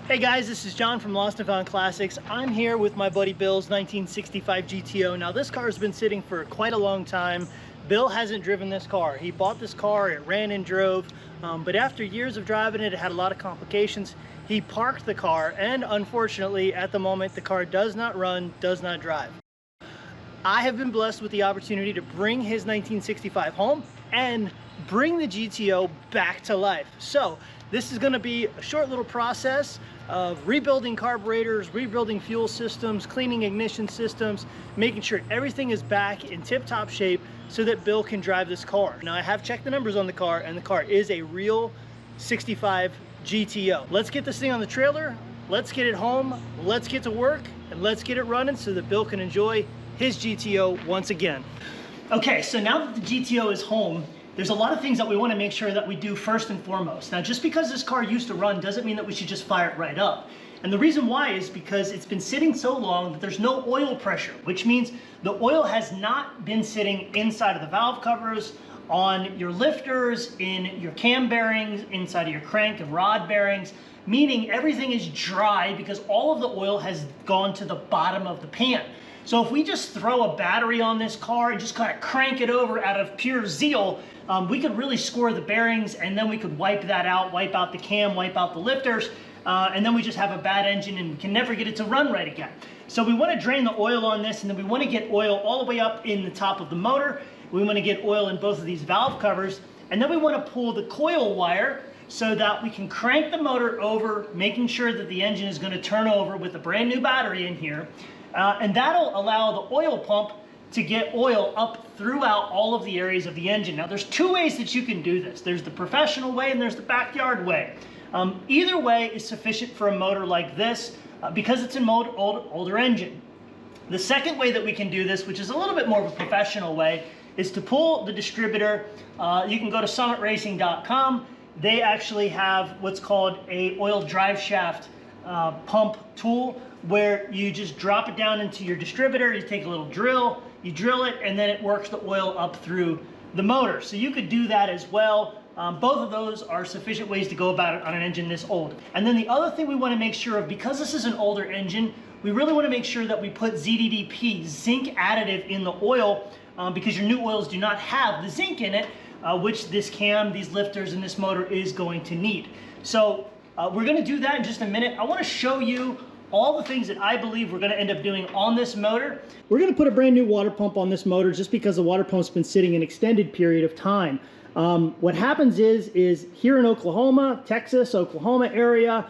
Hey guys, this is John from Lost and Found Classics. I'm here with my buddy Bill's 1965 GTO. Now this car has been sitting for quite a long time. Bill hasn't driven this car. He bought this car, it ran and drove, but after years of driving it, it had a lot of complications. He parked the car, and unfortunately at the moment the car does not run, does not drive. I have been blessed with the opportunity to bring his 1965 home and bring the GTO back to life. So this is going to be a short little process of rebuilding carburetors, rebuilding fuel systems, cleaning ignition systems, making sure everything is back in tip-top shape so that Bill can drive this car. Now I have checked the numbers on the car, and the car is a real 65 GTO. Let's get this thing on the trailer, let's get it home, let's get to work, and let's get it running so that Bill can enjoy his GTO once again. Okay, so now that the GTO is home, there's a lot of things that we want to make sure that we do first and foremost. Now, just because this car used to run doesn't mean that we should just fire it right up. And the reason why is because it's been sitting so long that there's no oil pressure, which means the oil has not been sitting inside of the valve covers, on your lifters, in your cam bearings, inside of your crank and rod bearings, meaning everything is dry because all of the oil has gone to the bottom of the pan. So if we just throw a battery on this car and just kind of crank it over out of pure zeal, we could really score the bearings, and then we could wipe that out, wipe out the cam, wipe out the lifters, and then we just have a bad engine and we can never get it to run right again. So we want to drain the oil on this, and then we want to get oil all the way up in the top of the motor. We want to get oil in both of these valve covers, and then we want to pull the coil wire so that we can crank the motor over, making sure that the engine is going to turn over with a brand new battery in here. And that'll allow the oil pump to get oil up throughout all of the areas of the engine. Now there's two ways that you can do this. There's the professional way and there's the backyard way. Either way is sufficient for a motor like this because it's an older engine. The second way that we can do this, which is a little bit more of a professional way, is to pull the distributor. You can go to summitracing.com. They actually have what's called a oil drive shaft pump tool, where you just drop it down into your distributor, you take a little drill, you drill it, and then it works the oil up through the motor. So you could do that as well. Both of those are sufficient ways to go about it on an engine this old. And then the other thing we want to make sure of, because this is an older engine, we really want to make sure that we put ZDDP, zinc additive, in the oil, because your new oils do not have the zinc in it, which this cam, these lifters, and this motor is going to need. So we're going to do that in just a minute. I want to show you all the things that I believe we're going to end up doing on this motor. We're going to put a brand new water pump on this motor just because the water pump's been sitting an extended period of time. What happens is here in Oklahoma, Texas, Oklahoma area,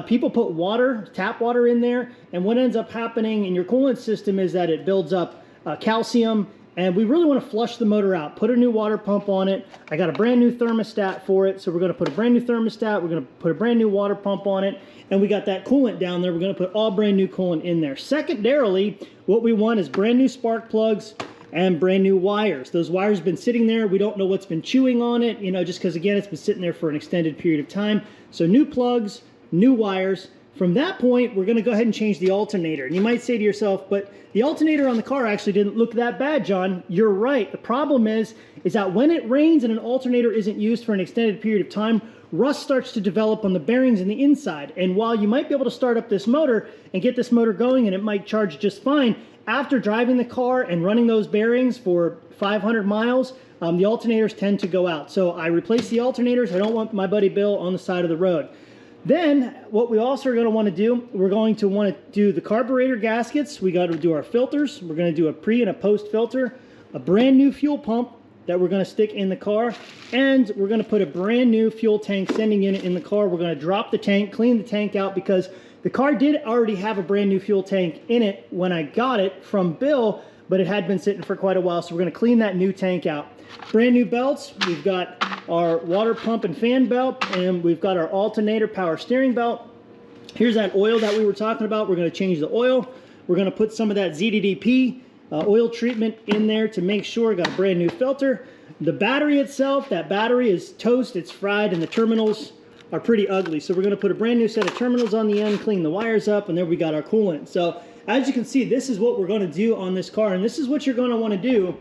people put water, tap water in there, and what ends up happening in your coolant system is that it builds up calcium, and we really want to flush the motor out, put a new water pump on it. I got a brand new thermostat for it, so we're going to put a brand new thermostat, we're going to put a brand new water pump on it, and we got that coolant down there. We're going to put all brand new coolant in there. Secondarily, what we want is brand new spark plugs and brand new wires. Those wires have been sitting there. We don't know what's been chewing on it, you know, just because, again, it's been sitting there for an extended period of time. So new plugs, new wires. From that point, we're going to go ahead and change the alternator. And you might say to yourself, but the alternator on the car actually didn't look that bad, John. You're right. The problem is that when it rains and an alternator isn't used for an extended period of time, rust starts to develop on the bearings in the inside. And while you might be able to start up this motor and get this motor going and it might charge just fine, after driving the car and running those bearings for 500 miles, the alternators tend to go out. So I replace the alternators. I don't want my buddy Bill on the side of the road. Then what we also are going to want to do, we're going to want to do the carburetor gaskets. We got to do our filters. We're going to do a pre and a post filter, a brand new fuel pump that we're going to stick in the car, and we're going to put a brand new fuel tank sending unit in the car. We're going to drop the tank, clean the tank out, because the car did already have a brand new fuel tank in it when I got it from Bill, but it had been sitting for quite a while, so we're going to clean that new tank out. Brand new belts. We've got our water pump and fan belt, and we've got our alternator power steering belt. Here's that oil that we were talking about. We're going to change the oil. We're going to put some of that ZDDP oil treatment in there to make sure. Got a brand new filter. The battery itself, that battery is toast, it's fried, and the terminals are pretty ugly. So we're going to put a brand new set of terminals on the end, clean the wires up, and there we got our coolant. So as you can see, this is what we're going to do on this car, and this is what you're going to want to do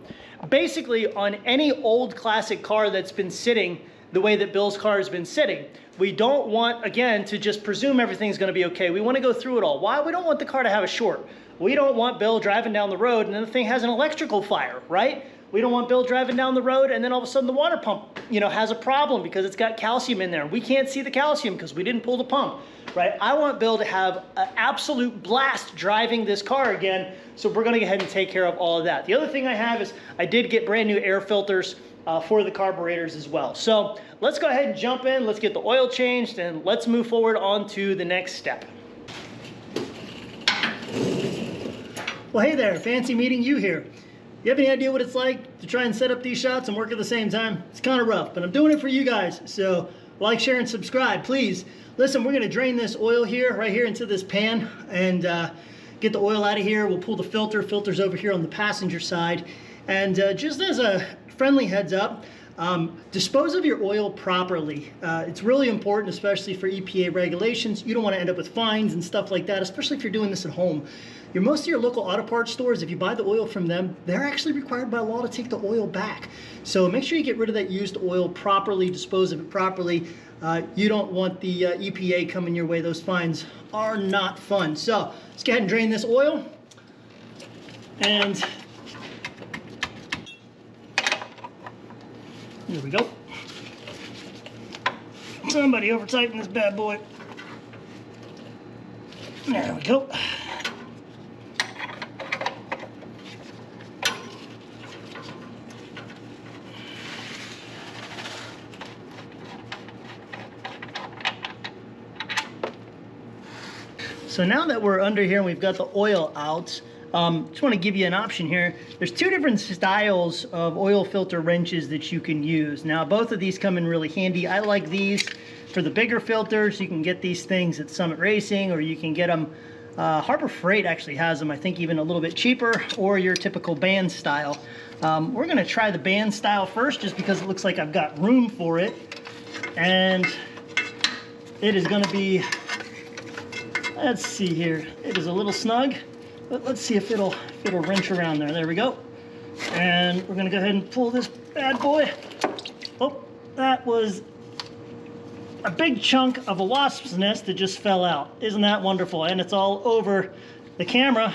basically on any old classic car that's been sitting the way that Bill's car has been sitting. We don't want, again, to just presume everything's gonna be okay. We wanna go through it all. Why? We don't want the car to have a short. We don't want Bill driving down the road and then the thing has an electrical fire, right? We don't want Bill driving down the road and then all of a sudden the water pump, has a problem because it's got calcium in there. We can't see the calcium because we didn't pull the pump, right? I want Bill to have an absolute blast driving this car again, so we're gonna go ahead and take care of all of that. The other thing I have is I did get brand new air filters for the carburetors as well. So let's go ahead and jump in, let's get the oil changed, and let's move forward on to the next step. Well, hey there, fancy meeting you here. You have any idea what it's like to try and set up these shots and work at the same time? It's kind of rough, but I'm doing it for you guys. So like, share, and subscribe, please. Listen, we're gonna drain this oil here, right here into this pan, and get the oil out of here. We'll pull the filter's over here on the passenger side. And just as a friendly heads up, dispose of your oil properly. It's really important, especially for EPA regulations. You don't want to end up with fines and stuff like that, especially if you're doing this at home. Most of your local auto parts stores, if you buy the oil from them, they're actually required by law to take the oil back. So make sure you get rid of that used oil properly, dispose of it properly. You don't want the EPA coming your way. Those fines are not fun. So let's go ahead and drain this oil. And here we go. Somebody over tighten this bad boy. There we go. So now that we're under here and we've got the oil out, just want to give you an option here. There's two different styles of oil filter wrenches that you can use. Now both of these come in really handy. I like these for the bigger filters. You can get these things at Summit Racing, or you can get them, Harbor Freight actually has them, I think even a little bit cheaper, or your typical band style. We're going to try the band style first just because it looks like I've got room for it. And it is going to be, let's see here, it is a little snug, but let's see if it'll wrench around there. There we go. And we're gonna go ahead and pull this bad boy. Oh, that was a big chunk of a wasp's nest that just fell out. Isn't that wonderful? And it's all over the camera.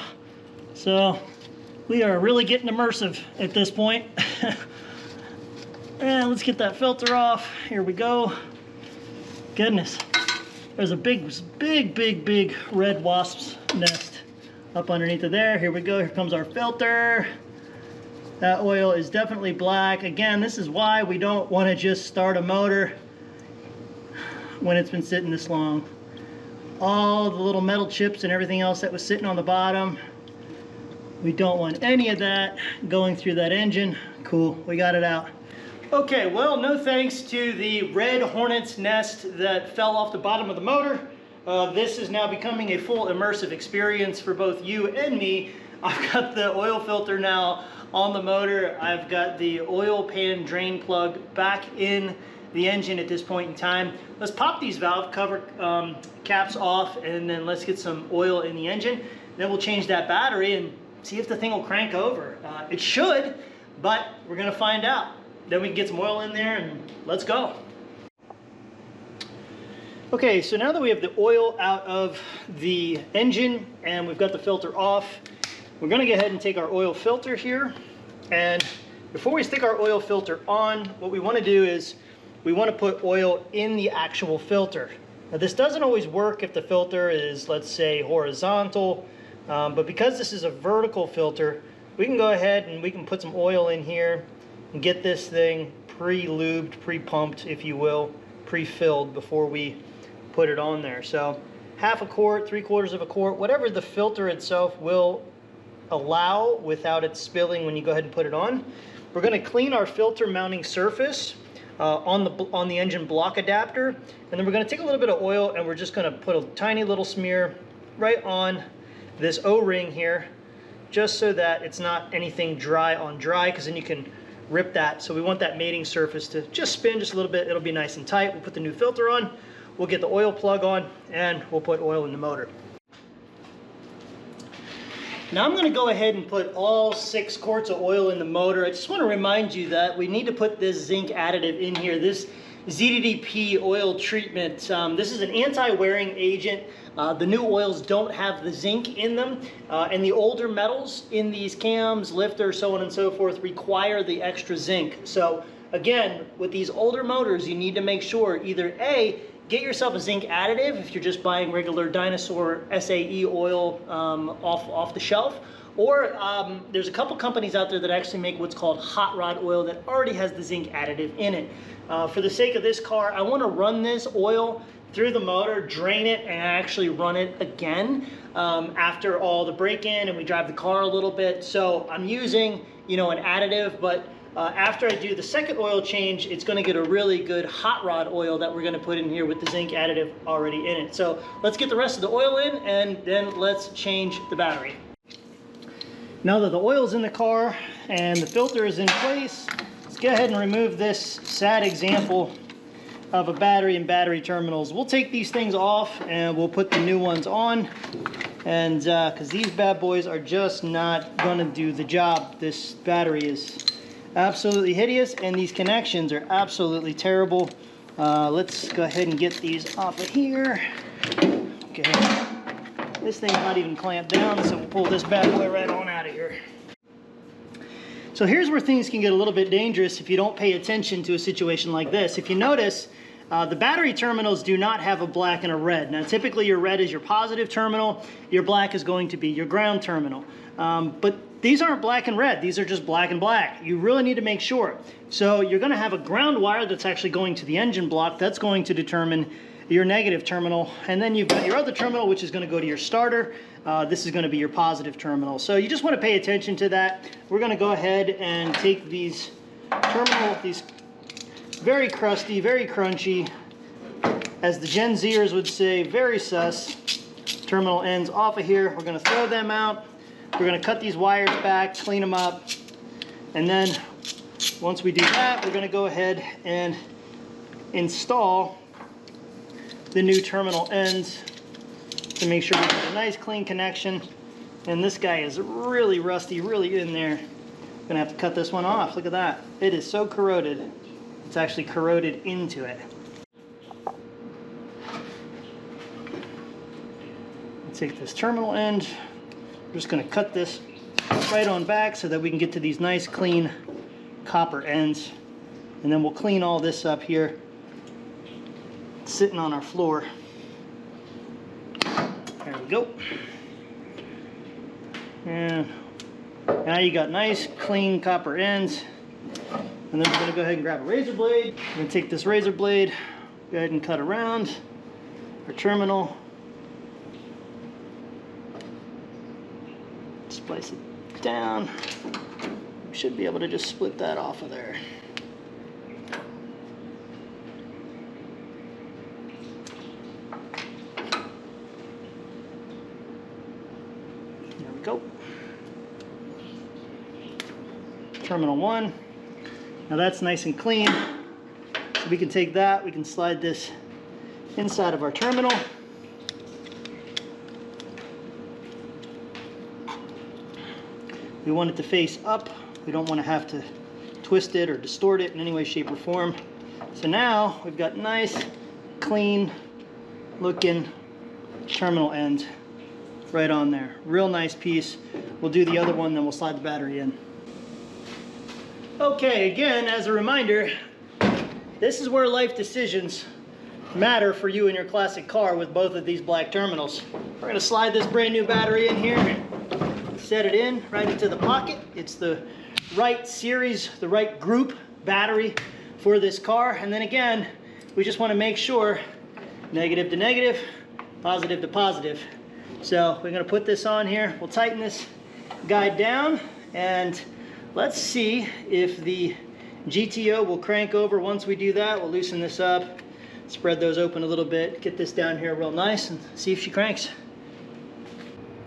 So we are really getting immersive at this point. And let's get that filter off. Here we go. Goodness. There's a big red wasp's nest up underneath of there. Here we go, here comes our filter. That oil is definitely black. Again, this is why we don't want to just start a motor when it's been sitting this long. All the little metal chips and everything else that was sitting on the bottom, we don't want any of that going through that engine. Cool, we got it out. Okay, well, no thanks to the red hornet's nest that fell off the bottom of the motor. This is now becoming a full immersive experience for both you and me. I've got the oil filter now on the motor. I've got the oil pan drain plug back in the engine at this point in time. Let's pop these valve cover caps off, and then let's get some oil in the engine. Then we'll change that battery and see if the thing will crank over. It should, but we're gonna find out. Then we can get some oil in there and let's go. Okay, so now that we have the oil out of the engine and we've got the filter off, we're gonna go ahead and take our oil filter here. And before we stick our oil filter on, what we wanna do is we wanna put oil in the actual filter. Now this doesn't always work if the filter is, let's say, horizontal, but because this is a vertical filter, we can go ahead and we can put some oil in here and get this thing pre-lubed, pre-pumped, if you will, pre-filled before we put it on there. So half a quart, 3/4 of a quart, whatever the filter itself will allow without it spilling when you go ahead and put it on. We're going to clean our filter mounting surface on the engine block adapter, and then we're going to take a little bit of oil and we're just going to put a tiny little smear right on this O-ring here, just so that it's not anything dry on dry, because then you can rip that. So we want that mating surface to just spin just a little bit. It'll be nice and tight. We'll put the new filter on, we'll get the oil plug on, and we'll put oil in the motor. Now I'm going to go ahead and put all 6 quarts of oil in the motor. I just want to remind you that we need to put this zinc additive in here. This ZDDP oil treatment. This is an anti-wearing agent. The new oils don't have the zinc in them, and the older metals in these cams, lifters, so on and so forth, require the extra zinc. So again, with these older motors, you need to make sure either A, get yourself a zinc additive if you're just buying regular Dinosaur SAE oil off the shelf, or there's a couple companies out there that actually make what's called hot rod oil that already has the zinc additive in it. For the sake of this car, I want to run this oil through the motor, drain it, and actually run it again after all the break-in and we drive the car a little bit. So I'm using, you know, an additive, but after I do the second oil change, it's going to get a really good hot rod oil that we're going to put in here with the zinc additive already in it. So let's get the rest of the oil in, and then let's change the battery. Now that the oil's in the car and the filter is in place, let's go ahead and remove this sad example of a battery and battery terminals. We'll take these things off and we'll put the new ones on, and because these bad boys are just not gonna do the job. This battery is absolutely hideous and these connections are absolutely terrible. Let's go ahead and get these off of here. Okay, this thing's not even clamped down, so we'll pull this bad boy right on out of here. So here's where things can get a little bit dangerous if you don't pay attention to a situation like this. If you notice, the battery terminals do not have a black and a red. Now typically your red is your positive terminal, your black is going to be your ground terminal. But these aren't black and red, these are just black and black. You really need to make sure. So you're going to have a ground wire that's actually going to the engine block. That's going to determine your negative terminal. And then you've got your other terminal, which is going to go to your starter. This is going to be your positive terminal. So you just want to pay attention to that. We're going to go ahead and take these these very crusty, very crunchy, as the Gen Zers would say, very sus terminal ends off of here. We're going to throw them out. We're going to cut these wires back, clean them up, and then once we do that, we're going to go ahead and install the new terminal ends to make sure we get a nice clean connection. And this guy is really rusty, really in there. I'm gonna have to cut this one off. Look at that. It is so corroded. It's actually corroded into it. Take this terminal end. I'm just gonna cut this right on back so that we can get to these nice clean copper ends. And then we'll clean all this up here, sitting on our floor. There we go. And now you got nice clean copper ends. And then we're going to go ahead and grab a razor blade. We're going to take this razor blade, go ahead and cut around our terminal. Splice it down. We should be able to just split that off of there. Go. Terminal 1. Now that's nice and clean. So we can take that, we can slide this inside of our terminal. We want it to face up. We don't want to have to twist it or distort it in any way, shape, or form. So now we've got nice, clean looking terminal end right on there. Real nice piece. We'll do the other one, then we'll slide the battery in. Okay, again, as a reminder, this is where life decisions matter for you in your classic car with both of these black terminals. We're going to slide this brand new battery in here, set it in right into the pocket. It's the right series, the right group battery for this car. And then again, we just want to make sure negative to negative, positive to positive. So we're going to put this on here. We'll tighten this guy down, and let's see if the GTO will crank over. Once we do that, we'll loosen this up, spread those open a little bit, get this down here real nice, and see if she cranks.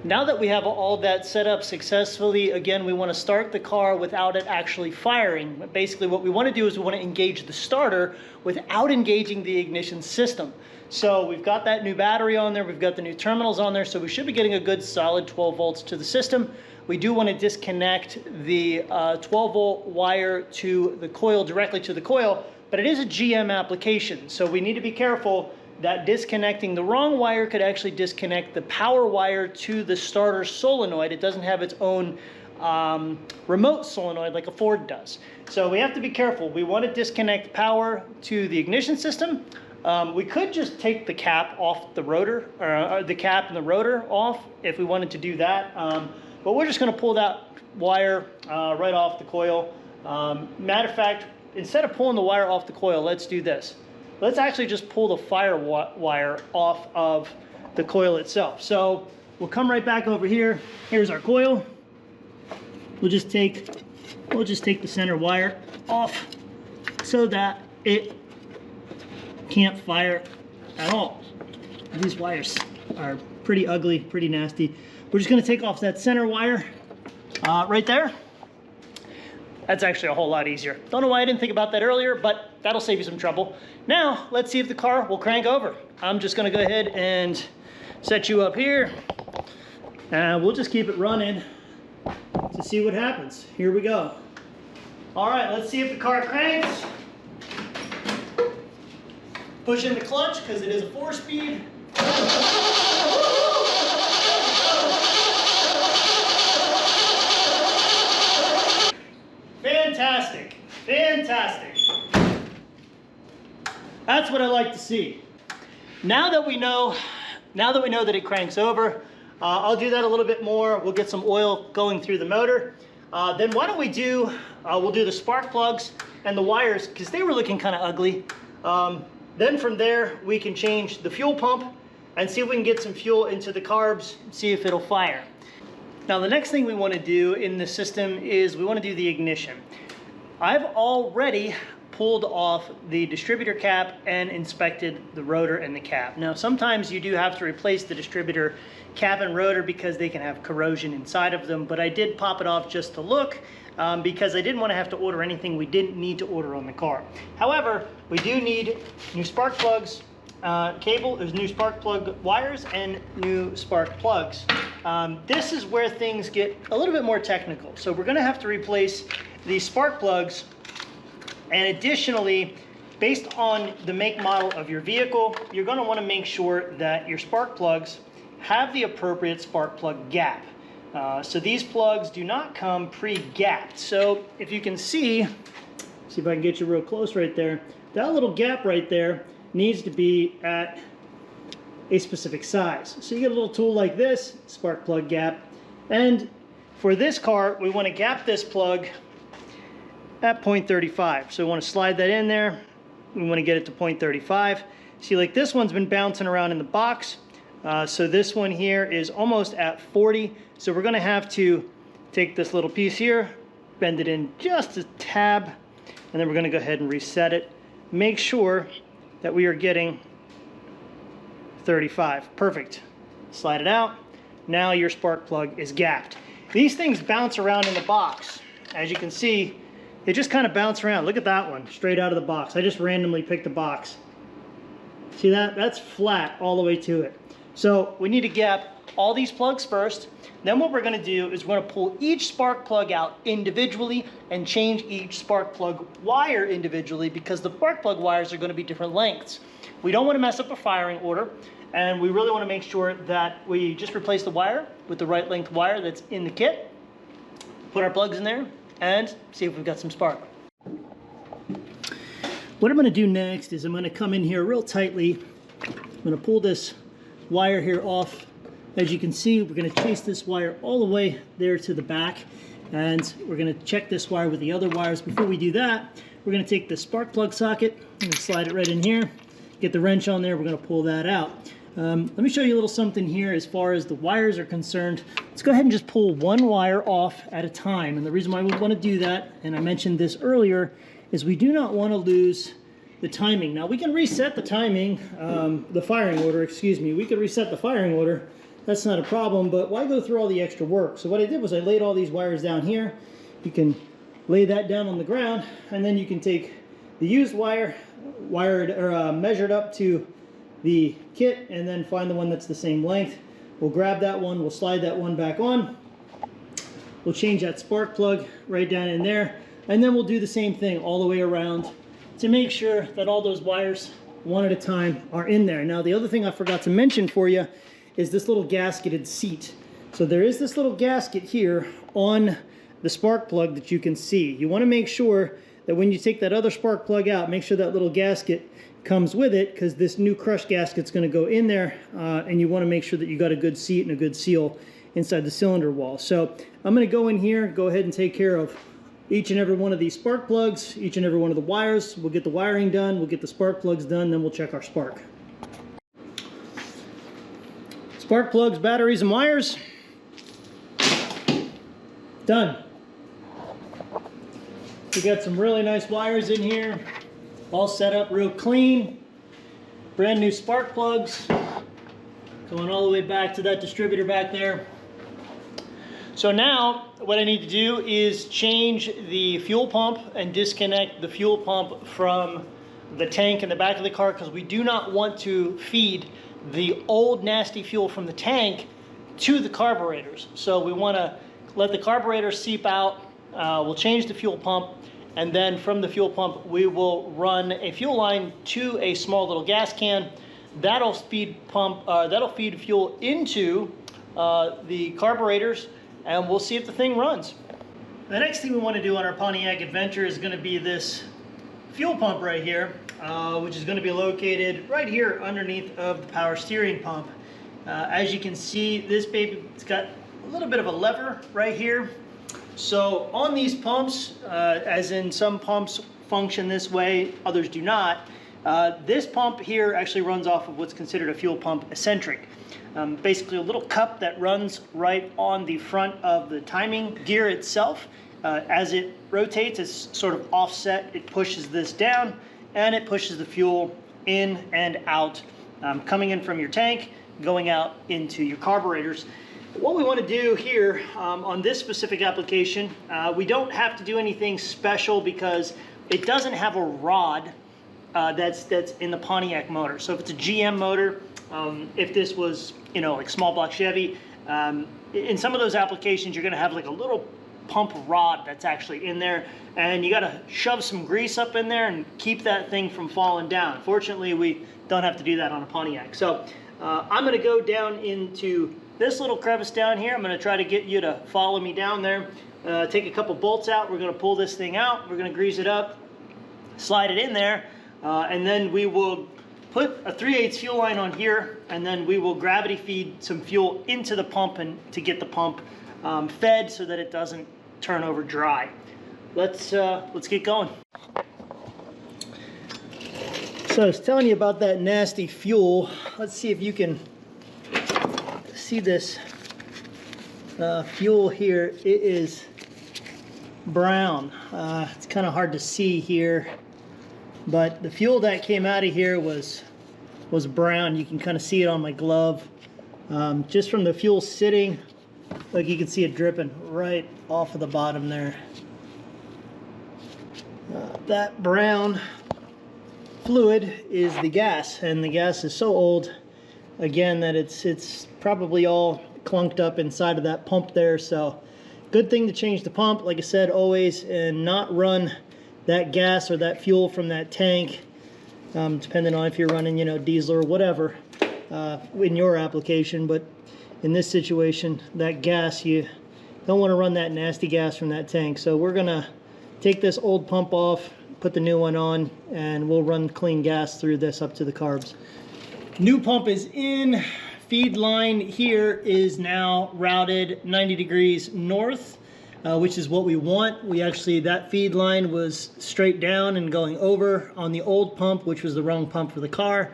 Now that we have all that set up successfully, again, we want to start the car without it actually firing. But basically what we want to do is we want to engage the starter without engaging the ignition system. So we've got that new battery on there, we've got the new terminals on there, so we should be getting a good solid 12 volts to the system. We do want to disconnect the 12 volt wire to the coil, directly to the coil, but it is a GM application. So we need to be careful that disconnecting the wrong wire could actually disconnect the power wire to the starter solenoid. It doesn't have its own remote solenoid like a Ford does. So we have to be careful. We want to disconnect power to the ignition system. We could just take the cap off the rotor, or the cap and the rotor off if we wanted to do that. But we're just going to pull that wire right off the coil. Matter of fact, instead of pulling the wire off the coil, let's do this. Let's actually just pull the fire wire off of the coil itself. So we'll come right back over here. Here's our coil. We'll just take the center wire off so that it can't fire at all. These wires are pretty ugly, pretty nasty. We're just going to take off that center wire right there. That's actually a whole lot easier. Don't know why I didn't think about that earlier, but that'll save you some trouble. Now, let's see if the car will crank over. I'm just going to go ahead and set you up here, and we'll just keep it running to see what happens. Here we go. All right, let's see if the car cranks. Push in the clutch because it is a 4-speed. Fantastic, fantastic. That's what I like to see. Now that we know that it cranks over, I'll do that a little bit more. We'll get some oil going through the motor. Then why don't we do, we'll do the spark plugs and the wires because they were looking kind of ugly. Then from there, we can change the fuel pump and see if we can get some fuel into the carbs, see if it'll fire. Now the next thing we want to do in the system is we want to do the ignition. I've already pulled off the distributor cap and inspected the rotor and the cap. Now sometimes you do have to replace the distributor cap and rotor because they can have corrosion inside of them, but I did pop it off just to look because I didn't want to have to order anything we didn't need to order on the car. However, we do need new spark plugs, there's new spark plug wires and new spark plugs. This is where things get a little bit more technical. So we're going to have to replace these spark plugs, and additionally, based on the make model of your vehicle, you're going to want to make sure that your spark plugs have the appropriate spark plug gap. So these plugs do not come pre-gapped. So if you can see if I can get you real close right there, that little gap right there needs to be at a specific size. So you get a little tool like this, spark plug gap, and for this car, we want to gap this plug at 0.35. So we want to slide that in there. We want to get it to 0.35. See, like this one's been bouncing around in the box. So this one here is almost at 40. So we're going to have to take this little piece here, bend it in just a tad, and then we're going to go ahead and reset it. Make sure that we are getting 35. Perfect. Slide it out. Now your spark plug is gapped. These things bounce around in the box. As you can see, they just kind of bounce around. Look at that one, straight out of the box. I just randomly picked the box. See that? That's flat all the way to it. So we need to gap all these plugs first. Then what we're going to do is we're going to pull each spark plug out individually and change each spark plug wire individually because the spark plug wires are going to be different lengths. We don't want to mess up a firing order, and we really want to make sure that we just replace the wire with the right length wire that's in the kit, put our plugs in there, and see if we've got some spark. What I'm going to do next is I'm going to come in here real tightly. I'm going to pull this wire here off. As you can see, we're going to chase this wire all the way there to the back, and we're going to check this wire with the other wires. Before we do that, we're going to take the spark plug socket and slide it right in here, get the wrench on there. We're going to pull that out. Let me show you a little something here as far as the wires are concerned. Let's go ahead and just pull one wire off at a time. And the reason why we want to do that, and I mentioned this earlier, is we do not want to lose the timing. Now we can reset the timing, the firing order, excuse me. We could reset the firing order. That's not a problem, but why go through all the extra work? So what I did was I laid all these wires down here. You can lay that down on the ground, and then you can take the used wire, measured up to the kit, and then find the one that's the same length. We'll grab that one, we'll slide that one back on. We'll change that spark plug right down in there, and then we'll do the same thing all the way around to make sure that all those wires, one at a time, are in there. Now, the other thing I forgot to mention for you is this little gasketed seat. So there is this little gasket here on the spark plug that you can see. You want to make sure that when you take that other spark plug out, make sure that little gasket comes with it, because this new crush gasket's going to go in there, and you want to make sure that you got a good seat and a good seal inside the cylinder wall. So I'm going to go in here, go ahead and take care of each and every one of these spark plugs, each and every one of the wires. We'll get the wiring done, we'll get the spark plugs done, then we'll check our spark. Spark plugs, batteries, and wires. Done. We got some really nice wires in here, all set up real clean. Brand new spark plugs going all the way back to that distributor back there. So now what I need to do is change the fuel pump and disconnect the fuel pump from the tank in the back of the car, because we do not want to feed the old nasty fuel from the tank to the carburetors. So we want to let the carburetor seep out. We'll change the fuel pump, and then from the fuel pump we will run a fuel line to a small little gas can. That'll feed fuel into the carburetors, and we'll see if the thing runs. The next thing we want to do on our Pontiac Adventure is going to be this fuel pump right here, which is going to be located right here underneath of the power steering pump. As you can see, this baby, it's got a little bit of a lever right here. So on these pumps, as in some pumps function this way, others do not, this pump here actually runs off of what's considered a fuel pump eccentric. Basically a little cup that runs right on the front of the timing gear itself. As it rotates, it's sort of offset. It pushes this down and it pushes the fuel in and out, coming in from your tank, going out into your carburetors. What we want to do here on this specific application, we don't have to do anything special because it doesn't have a rod that's in the Pontiac motor. So if it's a GM motor, if this was, you know, like small block Chevy, in some of those applications you're going to have like a little pump rod that's actually in there, and you got to shove some grease up in there and keep that thing from falling down. Fortunately, we don't have to do that on a Pontiac. So I'm going to go down into this little crevice down here. I'm going to try to get you to follow me down there. Take a couple bolts out. We're going to pull this thing out. We're going to grease it up, slide it in there, and then we will put a 3/8 fuel line on here, and then we will gravity feed some fuel into the pump and to get the pump fed so that it doesn't turn over dry. Let's get going. So I was telling you about that nasty fuel. Let's see if you can see this fuel here. It is brown. It's kind of hard to see here, but the fuel that came out of here was brown. You can kind of see it on my glove. Just from the fuel sitting, like you can see it dripping right off of the bottom there. That brown fluid is the gas, and the gas is so old, again, that it's probably all clunked up inside of that pump there. So good thing to change the pump, like I said, always, and not run that gas or that fuel from that tank, depending on if you're running, you know, diesel or whatever in your application. But in this situation, that gas, you don't want to run that nasty gas from that tank. So we're gonna take this old pump off, put the new one on, and we'll run clean gas through this up to the carbs. New pump is in. Feed line here is now routed 90 degrees north, which is what we want. We actually, that feed line was straight down and going over on the old pump, which was the wrong pump for the car.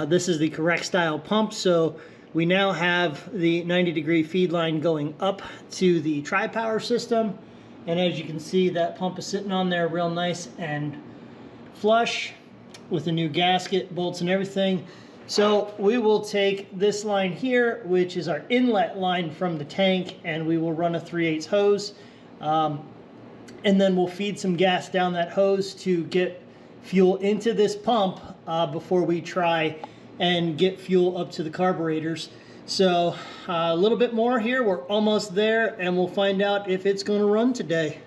This is the correct style pump, so we now have the 90-degree feed line going up to the Tri Power system. And as you can see, that pump is sitting on there real nice and flush with the new gasket, bolts and everything. So we will take this line here, which is our inlet line from the tank, and we will run a 3/8 hose. And then we'll feed some gas down that hose to get fuel into this pump before we try and get fuel up to the carburetors. So a little bit more here, we're almost there, and we'll find out if it's going to run today.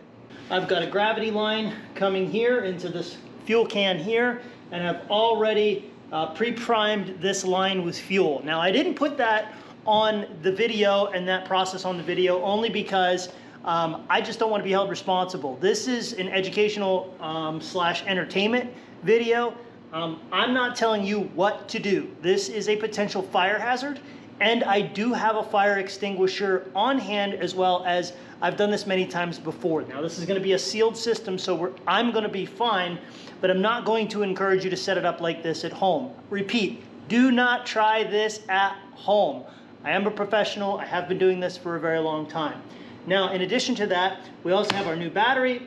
I've got a gravity line coming here into this fuel can here, and I've already pre-primed this line with fuel. Now, I didn't put that on the video and that process on the video only because I just don't want to be held responsible. This is an educational slash entertainment video. I'm not telling you what to do. This is a potential fire hazard, and I do have a fire extinguisher on hand, as well as I've done this many times before. Now, this is going to be a sealed system, so I'm going to be fine, but I'm not going to encourage you to set it up like this at home. Repeat, do not try this at home. I am a professional. I have been doing this for a very long time. Now, in addition to that, we also have our new battery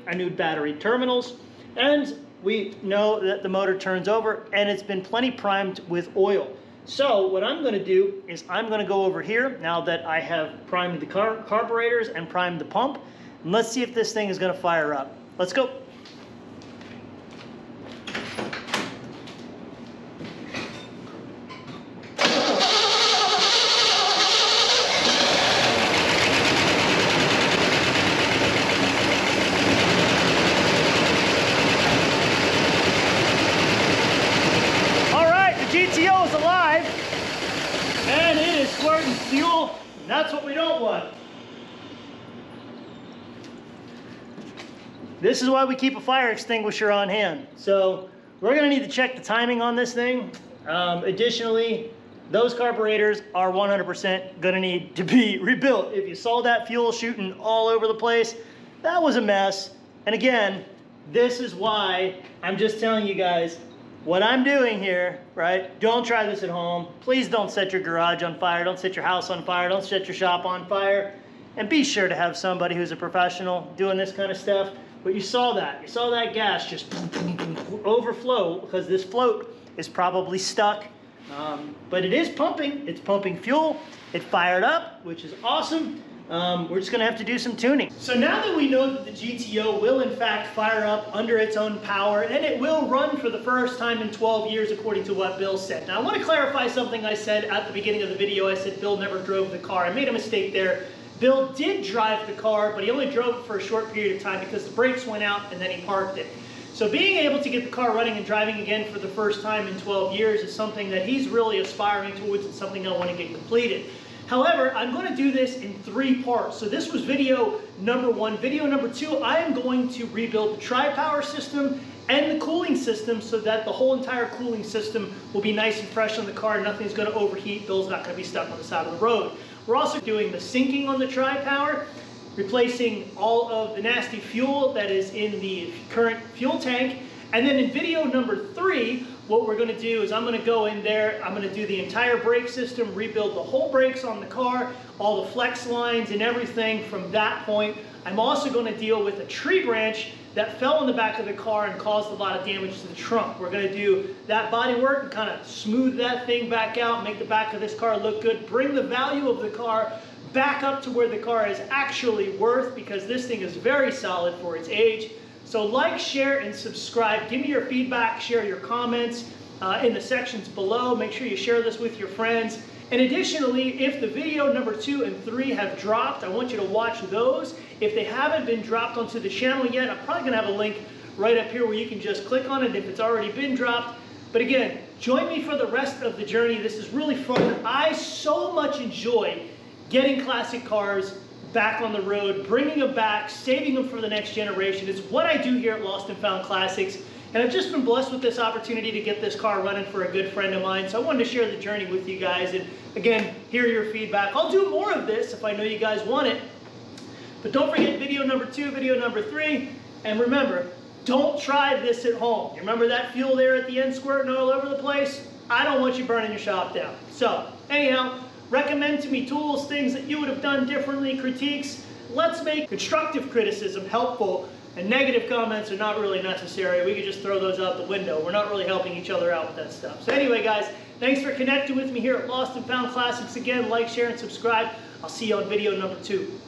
terminals, and we know that the motor turns over and it's been plenty primed with oil. So what I'm going to do is I'm going to go over here now that I have primed the carburetors and primed the pump, and let's see if this thing is going to fire up. Let's go. GTO is alive, and it is squirting fuel, and that's what we don't want. This is why we keep a fire extinguisher on hand. So we're going to need to check the timing on this thing. Additionally, those carburetors are 100% going to need to be rebuilt. If you saw that fuel shooting all over the place, that was a mess. And again, this is why I'm just telling you guys what I'm doing here, right? Don't try this at home. Please don't set your garage on fire. Don't set your house on fire. Don't set your shop on fire. And be sure to have somebody who's a professional doing this kind of stuff. But you saw that. You saw that gas just overflow because this float is probably stuck. But it is pumping. It's pumping fuel. It fired up, which is awesome. We're just going to have to do some tuning. So now that we know that the GTO will in fact fire up under its own power, and it will run for the first time in 12 years according to what Bill said. Now I want to clarify something I said at the beginning of the video. I said Bill never drove the car. I made a mistake there. Bill did drive the car, but he only drove it for a short period of time because the brakes went out and then he parked it. So being able to get the car running and driving again for the first time in 12 years is something that he's really aspiring towards. It's something I want to get completed. However, I'm going to do this in 3 parts. So this was video number 1. Video number 2, I am going to rebuild the Tri Power system and the cooling system so that the whole entire cooling system will be nice and fresh on the car. Nothing's going to overheat. Bill's not going to be stuck on the side of the road. We're also doing the sinking on the Tri Power, replacing all of the nasty fuel that is in the current fuel tank. And then in video number 3, what we're going to do is I'm going to go in there, I'm going to do the entire brake system, rebuild the whole brakes on the car, all the flex lines and everything from that point. I'm also going to deal with a tree branch that fell in the back of the car and caused a lot of damage to the trunk. We're going to do that body work and kind of smooth that thing back out, make the back of this car look good, bring the value of the car back up to where the car is actually worth, because this thing is very solid for its age. So like, share, and subscribe. Give me your feedback, share your comments in the sections below. Make sure you share this with your friends. And additionally, if the video number 2 and 3 have dropped, I want you to watch those. If they haven't been dropped onto the channel yet, I'm probably gonna have a link right up here where you can just click on it if it's already been dropped. But again, join me for the rest of the journey. This is really fun. I so much enjoy getting classic cars back on the road, bringing them back, saving them for the next generation. It's what I do here at Lost and Found Classics. And I've just been blessed with this opportunity to get this car running for a good friend of mine. So I wanted to share the journey with you guys and, again, hear your feedback. I'll do more of this if I know you guys want it. But don't forget video number 2, video number 3. And remember, don't try this at home. You remember that fuel there at the end squirting all over the place? I don't want you burning your shop down. So, anyhow, recommend to me tools, things that you would have done differently, critiques. Let's make constructive criticism helpful, and negative comments are not really necessary. We could just throw those out the window. We're not really helping each other out with that stuff. So anyway, guys, thanks for connecting with me here at Lost and Found Classics. Again, like, share, and subscribe. I'll see you on video number 2.